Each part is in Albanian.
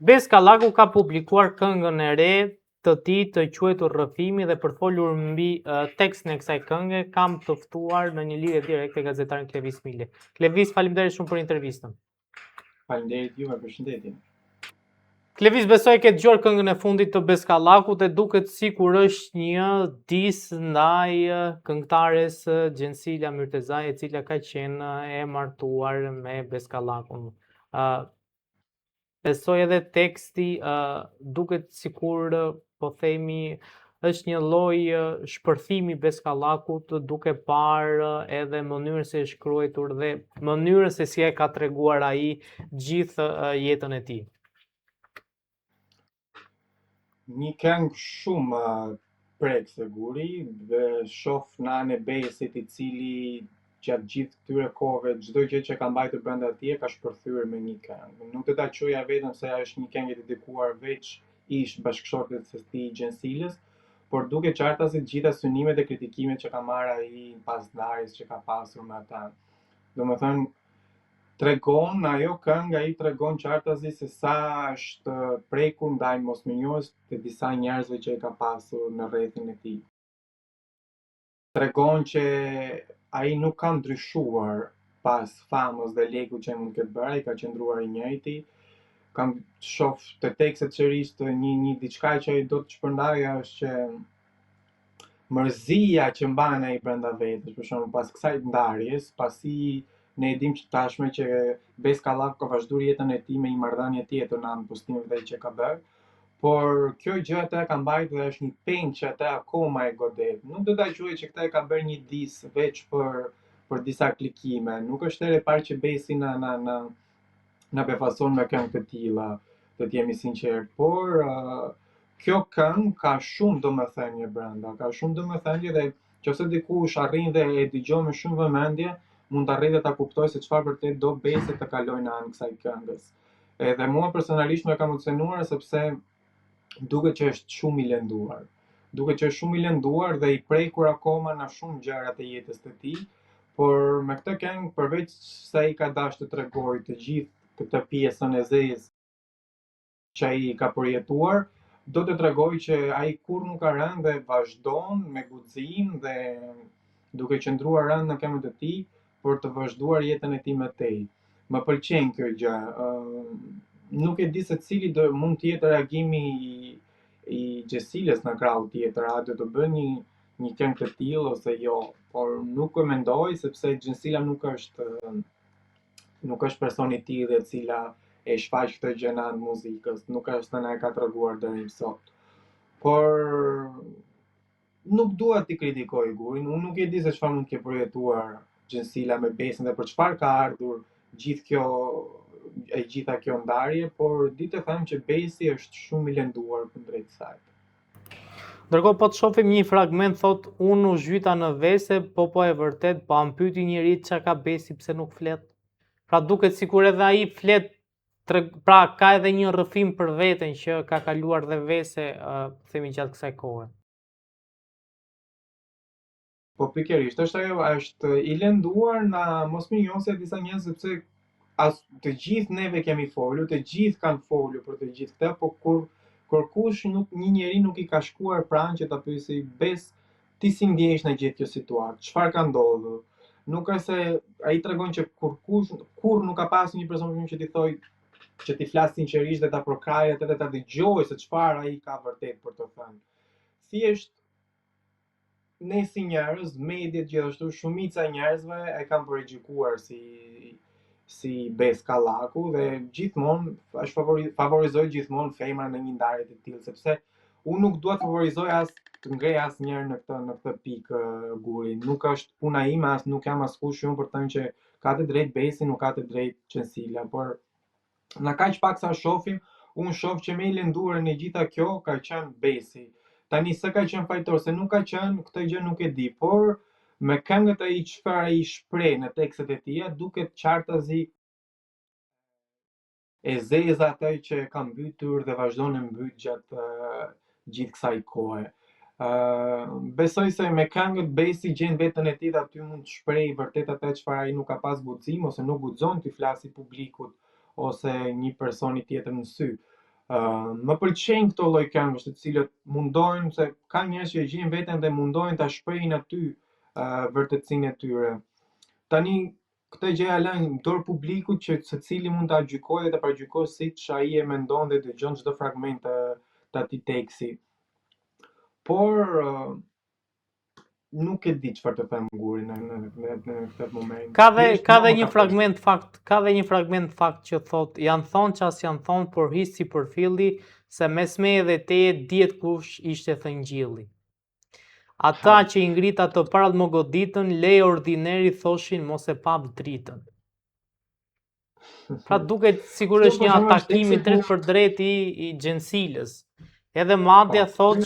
Bes Kallaku ka publikuar këngën e re të tij të quajtur Rrëfimi dhe për të folur mbi tekstin e kësaj kënge kam të ftuar në një lidhje direkte gazetarin Klevis Mile. Klevis, faleminderit shumë për intervistën. Faleminderit juve, përshëndetje. Klevis, besoj ke dëgjuar këngën e fundit të Bes Kallakut dhe duket sikur është një dis ndaj këngëtares Gjensila Myrtezaj, e cila ka qenë e martuar me Bes Kallakun. Besoj edhe teksti duket sikur po themi është një lloj shpërthimi Bes Kallakut duke parë edhe mënyrën se është shkruar dhe mënyrën se si e ka treguar ai gjithë jetën e tij. Një këngë shumë prekse guri dhe shoh në anën e Besit, i cili gjatë gjithë këtyre kohëve çdo gjë që ka mbajtur brenda tij ka shpërthyer me një këngë. Nuk do ta quaja vetëm se është një këngë e dedikuar veç ish bashkëshortet së tij Gjensilës, por duke qartësi të gjitha synimet e kritikimet që ka marrë ai pas ndarjes që ka pasur me ata. Domethënë tregon ajo këngë, ai tregon qartësi se sa është prekur ndaj mosmenjues të disa njerëzve që e ka pasur në rrethin e tij. Tregon që ai nuk ka ndryshuar pas famës dhe lekut që mund të ketë bërë, ai ka qëndruar i njëjti. Kam shoh të tekstet sërish një diçka që ai do të shpërndajë është që mërzia që mban ai brenda vetes, për shembull pas kësaj ndarjes, pasi ne e dimë që tashmë që Bes Kallaku ka vazhduar jetën e tij me një marrëdhënie tjetër në anë postimeve që ka bërë, por kjo gjë atë ka mbajtur dhe është një penë që atë akoma e godet. Nuk do ta quaj që këtë e ka bërë një dis veç për disa klikime. Nuk është herë e parë që Besi na befason me këngë të tilla, do të jemi sinqert, por kjo këngë ka shumë domethënie brenda, ka shumë domethënie dhe nëse dikush arrin dhe e dëgjon me shumë vëmendje, mund të arrijë ta kuptojë se çfarë vërtet do Besi të kalojë në anë kësaj këngës. Edhe mua personalisht më ka emocionuar sepse duket që është shumë i lënduar. Duket që është shumë i lënduar dhe i prekur akoma në shumë gjëra të jetës së tij, por me këtë këngë përveç se ai ka dashur të tregojë të gjithë këtë pjesën e zezë që ai ka përjetuar, do të tregoj që ai kurrë nuk ka rënë dhe vazhdon me guxim dhe duke qëndruar rënd në këmbët e tij për të vazhduar jetën e tij me tej. Më pëlqen kjo gjë. Nuk e di se cili mund të jetë reagimi i Gjensilës në krau tjetër, a do të bën një këngë të tillë ose jo, por nuk e mendoj sepse Gjensila nuk është personi i tillë e cila e shfaq këtë gjë në anë muzikës, nuk është na e ka treguar deri më sot. Por nuk dua t'i kritikoj gurin, unë nuk e di se çfarë mund të ketë përjetuar Gjensila me Besin dhe për çfarë ka ardhur gjitha kjo ndarje, por di të them që Besi është shumë i lënduar kundrejt saj. Ndërkohë po të shohim një fragment thot unë u zhyta në vese, po e vërtet, po am pyeti njëri çka ka Besi pse nuk flet. Pra duket sikur edhe ai flet, pra ka edhe një rrëfim për veten që ka kaluar dhe vese, themi gjatë kësaj kohe. Po pikërisht, është i lënduar në mosminjosje disa njerëz sepse të gjithë neve kemi folur, të gjithë kanë folur për të gjithë këtë, por kërkush një njeri nuk i ka shkuar pranë që ta pyesë Bes ti si ndjehesh në gjithë kjo situatë, çfarë ka ndodhur. Nuk është se ai tregon që kur nuk ka pasur një person që t'i thoj që t'i flas sinqerisht dhe ta prokrajë atë dhe ta dëgjojë se çfarë ai ka vërtet për të thënë. Thjesht ne si njerëz, mediat gjithashtu, shumica e njerëzve e kanë përgjikuar si Bes Kallaku dhe gjithmonë favorizoj gjithmonë femra në një ndarje të tillë, sepse unë nuk dua të favorizoj të ngrej asnjëherë në këtë pikë guri. Nuk është puna ime, nuk jam askush unë për të thënë që ka të drejtë Besi, nuk ka të drejtë Gjensila, por në kaq pak sa shohim, unë shoh që më i lënduar në gjitha kjo ka qenë Besi. Tani se ka qenë fajtor, se nuk ka qenë, këtë gjë nuk e di, por me këngët ai çfarë ai shpreh në tekstet e tija, duket qartazi e zeza atë që ka mbytur dhe vazhdon të mbyt gjatë gjithë kësaj kohe. Besoj se me këngët Besi gjen veten e tij dhe aty mund të shprehë vërtet atë çfarë ai nuk ka pas guxim ose nuk guxon t'i flasë publikut ose një personi tjetër në sy. Më pëlqejnë këto lloj këngësh të cilët mundojnë, se ka njerëz që e gjejnë veten dhe mundojnë ta shprehin aty vërtetësinë e tyre. Tani këtë gjë ja lën në dorë publikut që secili mund ta gjykojë dhe ta paragjykojë siç ai e mendon dhe dëgjon çdo fragment të atij teksti. Por nuk e di çfarë të them Guri në këtë moment. Ka Thjesht dhe mua një ka fragment fakt që thot janë thonë qas janë thonë por hiç si përfilli se mes meje dhe teje dihet kush ishte thëngjilli. Ata që i ngrit ato parat më goditën, lej ordineri thoshin mos e pap dritën. Pra duket sikur është një atakim i drejt për drejt i Gjensilës. Edhe madje thot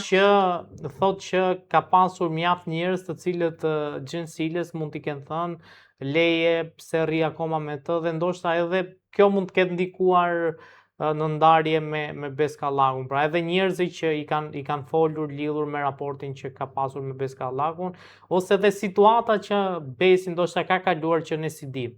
që ka pasur mjaft njerëz të cilët Gjensilës mund t'i kenë thënë leje pse rri akoma me të dhe ndoshta edhe kjo mund të ketë ndikuar në ndarje me Beskallakun. Pra edhe njerëzit që i kanë folur lidhur me raportin që ka pasur me Beskallakun ose edhe situata që Besi ndoshta ka kaluar që ne si dim.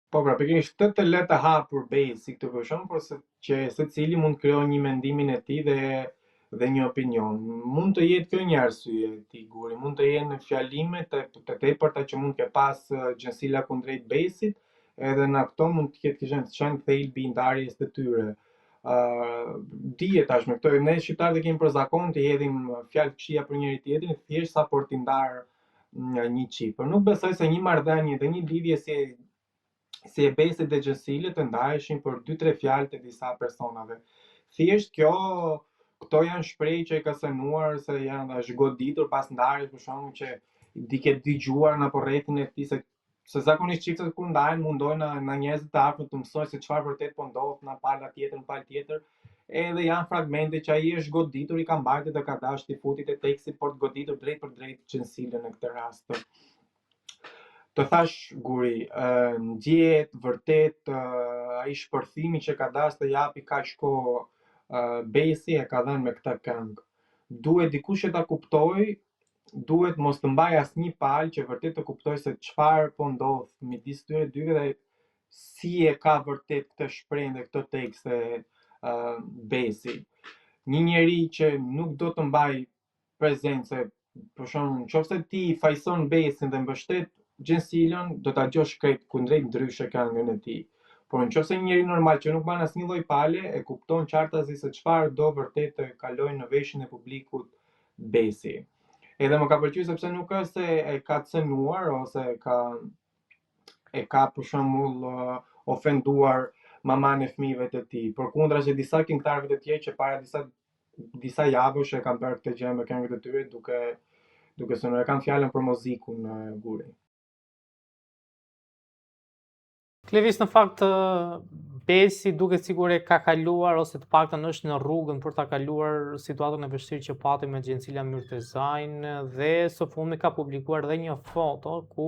Po pra, pikërisht të letë hapur Besi këtë për shkak, por që secili mund të krijojë një mendimin e tij dhe një opinion. Mund të jetë kjo një arsye e tij Guri, mund të jenë fjalime të tepërta që mund të pas Gjensila kundrejt Besit, edhe në ato mund të ketë qenë thelbi i ndarjes të tyre. Dihet tashmë këto ne shqiptarët kemi për zakon të hedhim fjalë këqija për njëri tjetrin thjesht sa për t'i ndarë një çift. Por nuk besoj se një marrëdhënie dhe një lidhje si e Besit dhe Gjensilit të ndaheshin për 2-3 fjalë të disa personave. Thjesht këto janë shprehje që e ka synuar se është goditur pas ndarjes, për shkakun që di ke dëgjuar në rrjetin e tij se zakonisht çiftet kur ndahen mundojnë në njerëz të afërt të mësojnë se çfarë vërtet po ndodh në palë tjetër, edhe janë fragmente që ai është goditur, i ka mbajtur dhe ka dashur t'i futi te teksti por të goditur drejt për drejt Gjensilën në këtë rast. Të thash Guri, ndjehet vërtet ai shpërthimi që ka dashur të japi kaq kohë Besi e ka dhënë me këtë këngë. Duhet dikush që ta kuptoj, duhet mos të mbaj asnjë palë që vërtet të kuptoj se çfarë po ndodh midis tyre dyve dhe si e ka vërtet këtë shprehje dhe këtë tekste Besi. Një njeri që nuk do të mbaj prezencë, për shembull, nëse ti fajson Besin dhe mbështet Gjensilën, do ta dëgjosh krejt kundrejt ndryshe këngën e tij. Por nëse një njeri normal që nuk bën asnjë lloj pale e kupton qartazi se çfarë do vërtet të kalojë në veshin e publikut Besi. Edhe më ka pëlqyer sepse nuk është se e ka cënuar ose e ka për shembull ofenduar maman e fëmijëve të tij. Përkundrazi që disa këngëtarëve të tjerë që para disa javësh e kanë bërë këtë gjë me këngët e tyre duke se nuk e kanë fjalën për muzikun Guri. Klevis në fakt Besi duket sikur e ka kaluar ose të paktën është në rrugën për ta kaluar situatën e vështirë që pati me Gjensilan Myrtezajn dhe së fundmi ka publikuar edhe një foto ku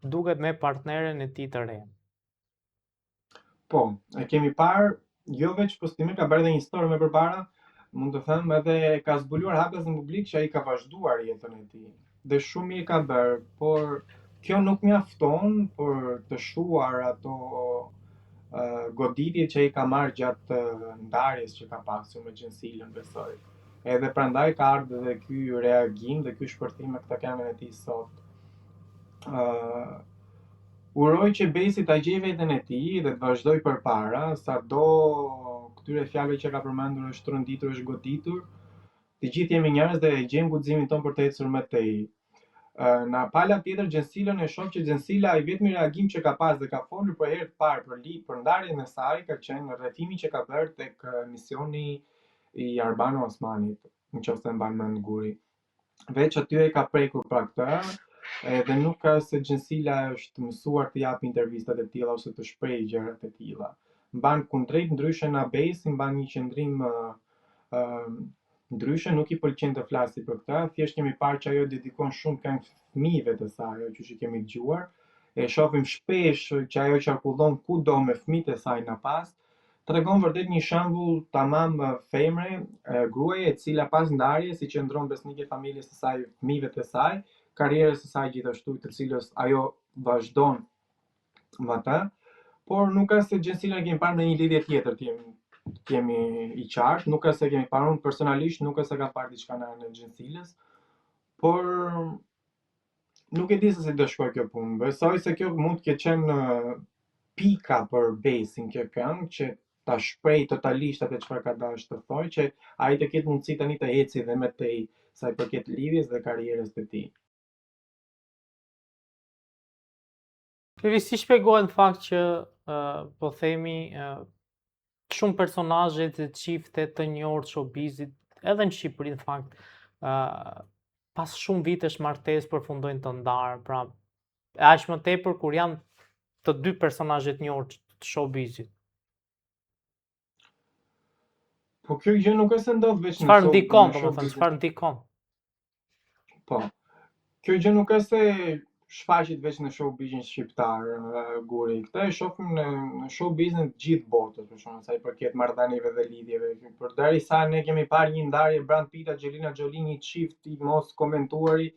duket me partneren e tij të re. Po, e kemi parë, jo veç postime, ka bërë edhe një story më përpara, mund të them edhe ka zbuluar hapës në publik që ai ka vazhduar jetën e tij. Dhe shumë mirë ka bërë, por kjo nuk mjafton për të shuar ato goditjet që i ka marrë gjatë ndarjes që ka pasur me Gjensilën, besoj. Edhe prandaj ka ardhur edhe ky reagim dhe ky shpërthim me këtë këngën e tij sot. Uroj që Besi ta gjejë veten e tij dhe të vazhdoj përpara, sado këtyre fjalëve që ka përmendur është tronditur, është goditur. Të gjithë jemi njerëz dhe gjejmë guximin ton për të ecur me tej. Në pala tjetër Gjensilën e shoh që Gjensila i vetmi reagim që ka pas dhe ka folur për herë të parë për ndarjen e saj ka qenë rrethimi që ka bërë tek misioni i Arbano Osmanit, nëse mban mend Guri. Veç aty e ka prekur pra këtë, edhe nuk ka se Gjensila është mësuar të japë intervistat e tilla ose të shprehë gjërat e tilla. Mban kundrejt ndryshe na Besi, mban një qendrim ndryshe, nuk i pëlqen të flasi për këtë, thjesht kemi parë që ajo dedikon shumë këngë fëmijëve të saj, që i kemi dëgjuar. E shohim shpesh që ajo qarkullon kudo me fëmijët e saj në pas. Tregon vërtet një shembull tamam femre, gruaje e cila pas ndarjes i qëndron besnike familjes së saj, fëmijëve të saj, karrierës së saj gjithashtu, të cilës ajo vazhdon me atë. por nuk ka se Gjensilën e kemi parë në një lidhje tjetër, t'jemi i qartë, nuk ka se kemi parë, unë personalisht nuk ka se ka parë diçka në Gjensilës, por nuk e di se si do shkoj kjo punë. Besoj se kjo mund të ketë qenë pika për Besin kjo këngë, që ta shpreh totalisht atë çfarë ka dashur të thojë, që ai të ketë mundësi tani të eci dhe më tej sa i përket lidhjes dhe karrierës së tij. Levi, si shpjegohet në fakt që po themi shumë personazhe të çifte të njohur të showbizit, edhe në Shqipëri në fakt, pas shumë vitesh martesë përfundojnë të ndarë, pra e aq më tepër kur janë të dy personazhe të njohur të showbizit. Po kjo gjë nuk është se ndodh vetëm në Çfarë ndikon, showbizin. domethënë, çfarë ndikon? Po. Kjo gjë nuk është se shfaqet vetëm në showbizin shqiptar, Guri. Këtë e shohim në showbizin të gjithë botës, për shembull, sa i përket marrëdhënieve dhe lidhjeve. Përderisa ne kemi parë një ndarje Brad Pitt Angelina Jolie, një çift i mos komentuari,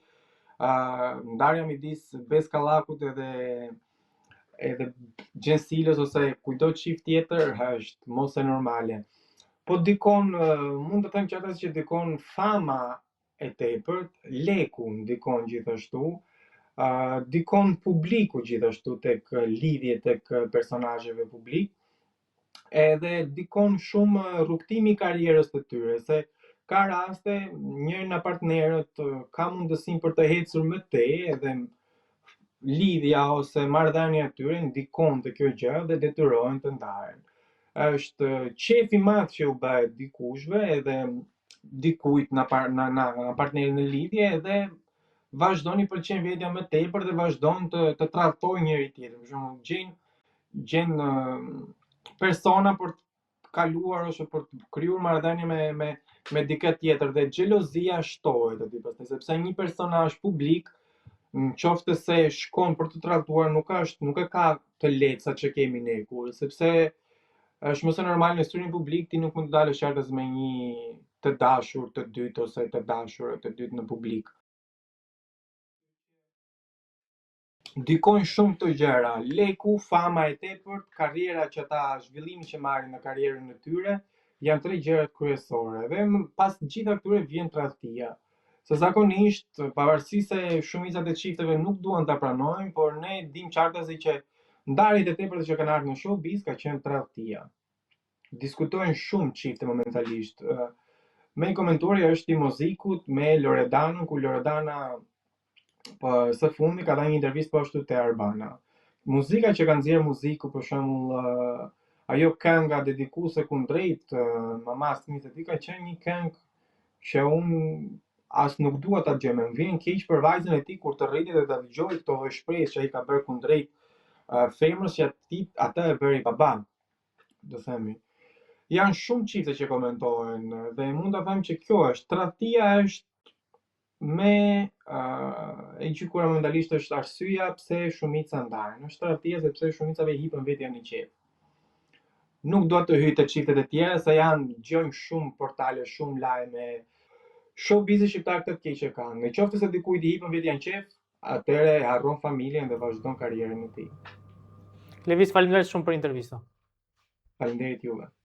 ndarja midis Beskallakut edhe Gjensilës ose kujdo çift tjetër është mos e normale. Po dikon, mund të them që dikon fama e tepërt, leku ndikon gjithashtu, dikon publiku gjithashtu tek lidhje tek personazheve publik, edhe dikon shumë rrugtimi i karrierës së tyre, se ka raste njëri nga partnerët ka mundësinë për të ecur më tej edhe lidhja ose marrëdhënia e tyre ndikon te kjo gjë dhe detyrohen të ndaren. Është qef i madh që u bëhet dikushve edhe dikujt na partnerin në lidhje edhe vazhdon i pëlqen vetja më tepër dhe vazhdon të tradhtojë njëri tjetrin. Për shembull, gjen persona për të kaluar ose për të krijuar marrëdhënie me dikë tjetër dhe xhelozia shtohet aty pastaj, sepse një personazh publik qoftë se shkon për të tradhtuar nuk e ka të lehtë sa që kemi ne kur, sepse është mëse normal në syrin publik ti nuk mund të dalësh qartës me një të dashur të dytë ose të dashur të dytë në publik. Ndikojnë shumë këto gjëra, leku, fama e tepërt, karriera që ata zhvillimi që marrin në karrierën e tyre, janë tre gjërat kryesore dhe pas të gjitha këtyre vjen tradhtia. Se zakonisht, pavarësisht se shumicat e çifteve nuk duan ta pranojnë, por ne dim qartësi që ndarjet e tepërta që kanë ardhur në showbiz ka qenë tradhtia. Diskutojnë shumë çifte momentalisht. Me komentuari është i Mozikut me Loredanën, ku Loredana së fundi ka dhënë një intervistë po ashtu te Arbana. Muzika që ka nxjerrë Muziku, për shembull, ajo kënga dedikuese kundrejt mamas fëmijës së tij ka qenë një këngë që unë as nuk dua ta dëgjoj, më vjen keq për vajzën e tij kur të rritet dhe ta dëgjoj këto shprehje që ai ka bërë kundrejt femrës që atë e bëri baba, do themi. Janë shumë çifte që komentojnë dhe mund ta them që kjo është tradhtia, është me e gjykuar momentalisht është arsyeja pse shumica ndajnë. Është tradhtia sepse shumicave hipën vetja në qef. Nuk dua të hyj te çiftet e tjera se gjojnë shumë portale, shumë lajme. Showbizi shqiptar këtë të keq që kanë. Nëse se dikujt i hipën vetja në qef, atëre harron familjen dhe vazhdon karrierën e tij. Levis, faleminderit shumë për intervistën. Faleminderit juve.